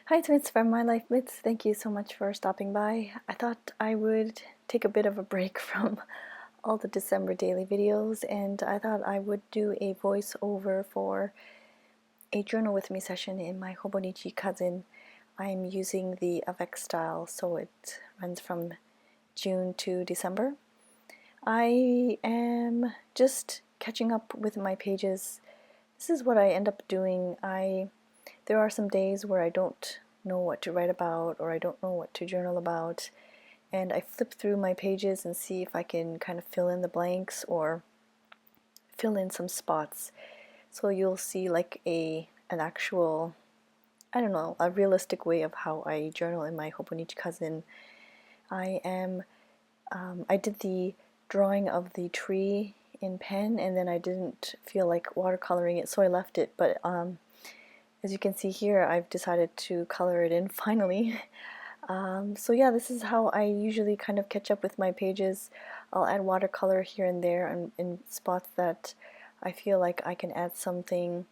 Hi twins from My Life Blitz. Thank you so much for stopping by. I thought I would take a bit of a break from all the December daily videos, and I thought I would do a voiceover for a journal with me session in my Hobonichi Cousin. I'm using the avec style, so it runs from June to December. I am just catching up with my pages. This is what I end up doing. There are some days where I don't know what to write about, or I don't know what to journal about, and I flip through my pages and see if I can kind of fill in the blanks or fill in some spots. So you'll see like an actual, I don't know, a realistic way of how I journal in my Hobonichi Cousin. I did the drawing of the tree in pen, and then I didn't feel like watercoloring it, so I left it, but as you can see here, I've decided to color it in finally. So yeah, this is how I usually kind of catch up with my pages. I'll add watercolor here and there in spots that I feel like I can add something.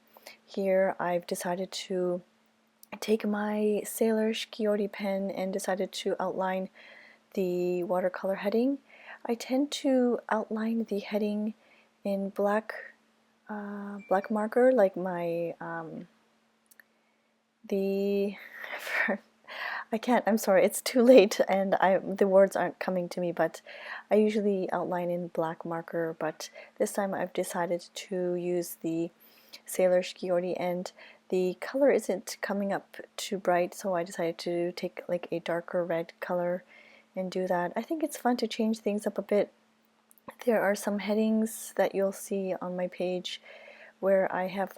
Here I've decided to take my Sailor Shikiori pen and decided to outline the watercolor heading. I tend to outline the heading in black marker, like my I'm sorry, it's too late and the words aren't coming to me, but I usually outline in black marker, but this time I've decided to use the Sailor Shikiori, and the color isn't coming up too bright, so I decided to take like a darker red color and do that. I think it's fun to change things up a bit. There are some headings that you'll see on my page where I have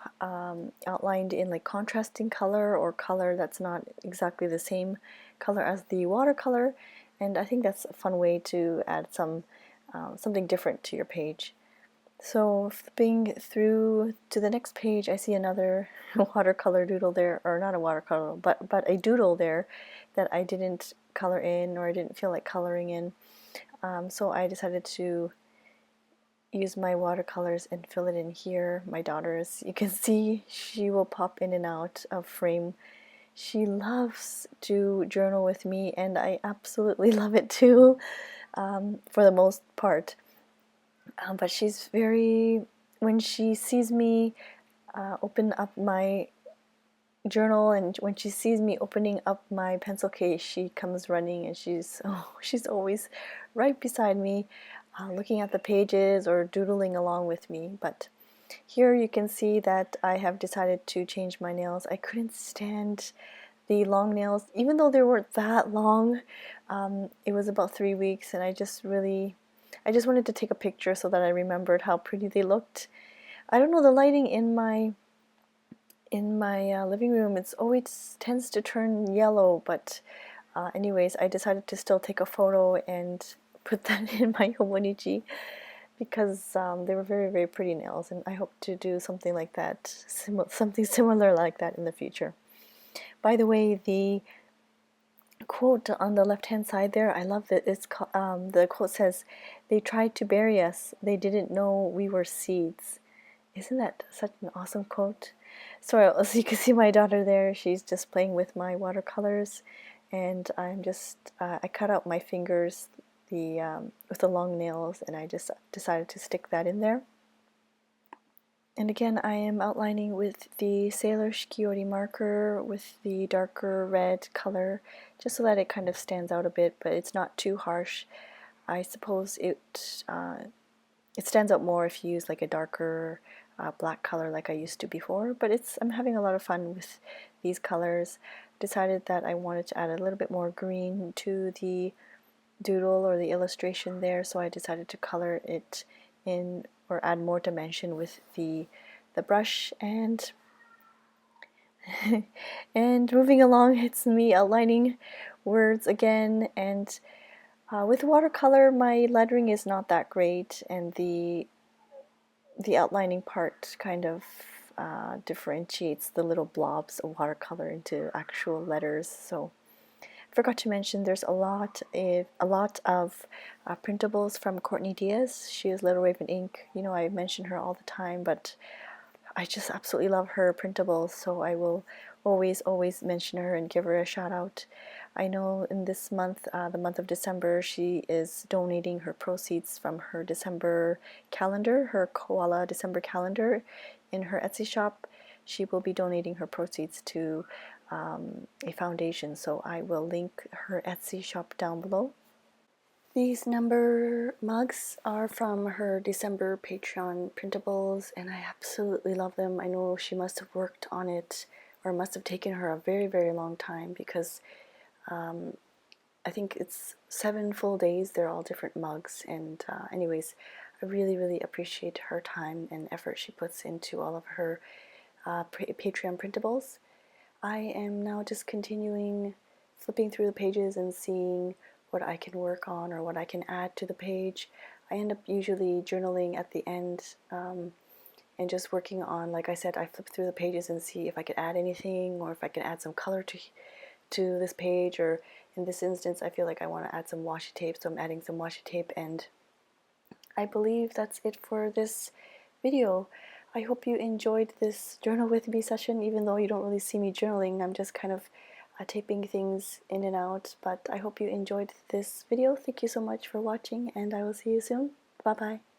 outlined in like contrasting color or color that's not exactly the same color as the watercolor, and I think that's a fun way to add something different to your page. So flipping through to the next page, I see another watercolor doodle there, or not a watercolor, but a doodle there that I didn't color in, or I didn't feel like coloring in. So I decided to use my watercolors and fill it in here. My daughter's, you can see she will pop in and out of frame. She loves to journal with me, and I absolutely love it too, for the most part. But she's when she sees me open up my journal, and when she sees me opening up my pencil case, she comes running, and she's always right beside me, looking at the pages or doodling along with me. But here you can see that I have decided to change my nails. I couldn't stand the long nails, even though they weren't that long. It was about 3 weeks, and I just wanted to take a picture so that I remembered how pretty they looked. I don't know, the lighting in my living room, it's always tends to turn yellow, but anyways, I decided to still take a photo and put that in my Hobonichi because they were very, very pretty nails, and I hope to do something like that, something similar like that in the future. By the way, the quote on the left-hand side there, I love that. The quote says, "They tried to bury us. They didn't know we were seeds." Isn't that such an awesome quote? So as you can see my daughter there, she's just playing with my watercolors, and I'm just, I cut out my fingers with the long nails, and I just decided to stick that in there. And again, I am outlining with the Sailor Shikiori marker with the darker red color, just so that it kind of stands out a bit, but it's not too harsh. I suppose it stands out more if you use like a darker black color like I used to before, but I'm having a lot of fun with these colors. Decided that I wanted to add a little bit more green to the doodle or the illustration there, so I decided to color it in or add more dimension with the brush. And and moving along, it's me outlining words again, and with watercolor my lettering is not that great, and the outlining part kind of differentiates the little blobs of watercolor into actual letters. So I forgot to mention there's a lot of printables from Courtney Diaz. She is Little Raven Ink. You know, I mention her all the time, but I just absolutely love her printables, so I will always mention her and give her a shout out. I know in this month, the month of December, she is donating her proceeds from her December calendar, her koala December calendar in her Etsy shop. She will be donating her proceeds to a foundation, so I will link her Etsy shop down below. These number mugs are from her December Patreon printables, and I absolutely love them. I know she must have worked on it, or must have taken her a very long time, because I think it's 7 full days. They're all different mugs, and anyways, I really appreciate her time and effort she puts into all of her Patreon printables. I am now just continuing flipping through the pages and seeing what I can work on or what I can add to the page. I end up usually journaling at the end, and just working on, like I said, I flip through the pages and see if I could add anything, or if I can add some color to this page, or in this instance I feel like I want to add some washi tape, so I'm adding some washi tape. And I believe that's it for this video. I hope you enjoyed this journal with me session, even though you don't really see me journaling. I'm just kind of taping things in and out, but I hope you enjoyed this video. Thank you so much for watching, and I will see you soon. Bye bye.